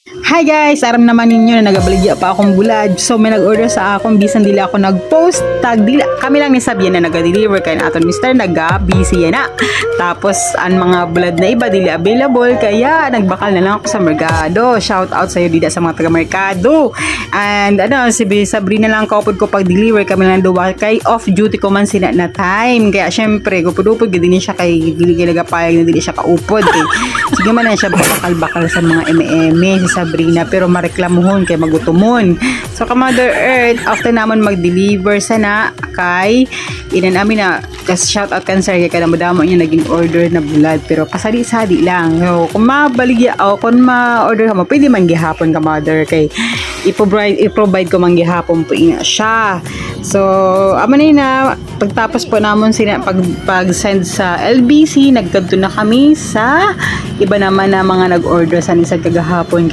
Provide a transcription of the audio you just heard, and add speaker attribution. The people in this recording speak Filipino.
Speaker 1: Hi guys! Aram naman ninyo na nagabaligya pa akong bulad. So may nag-order sa akong bisan dili ako nag-post. Kami lang ni Sabian na nag-deliver kay na aton Mr. Naga-busy yan na. Tapos ang mga bulad na iba dili available kaya nagbakal na lang ako sa merkado. Shout out sa iyo dida sa mga taga-merkado. And si Sabrina lang kaupod ko pag-deliver kami lang duwa kay off duty ko man sila na time. Kaya syempre gupod-upod gid siya kay dili nagapayag na dili siya kaupod. Sige man na siya bakal-bakal sa mga eme si Sabrina pero mareklamuhon kay magutumon. So Mother Earth after namon mag-deliver sana kay inan amin na just shout out cancer kay kadamo-damo niya naging order na bulad pero pasadi-sadi lang. So kung mabaligya o kung ma-order ka mo pwede man gihapon ka Mother kay i-provide ko man gihapon po ina siya. So amo na pagtapos po namon sina pag-send sa LBC nagkadto na kami sa iba naman na mga nag-order sa nisag kagahapon kay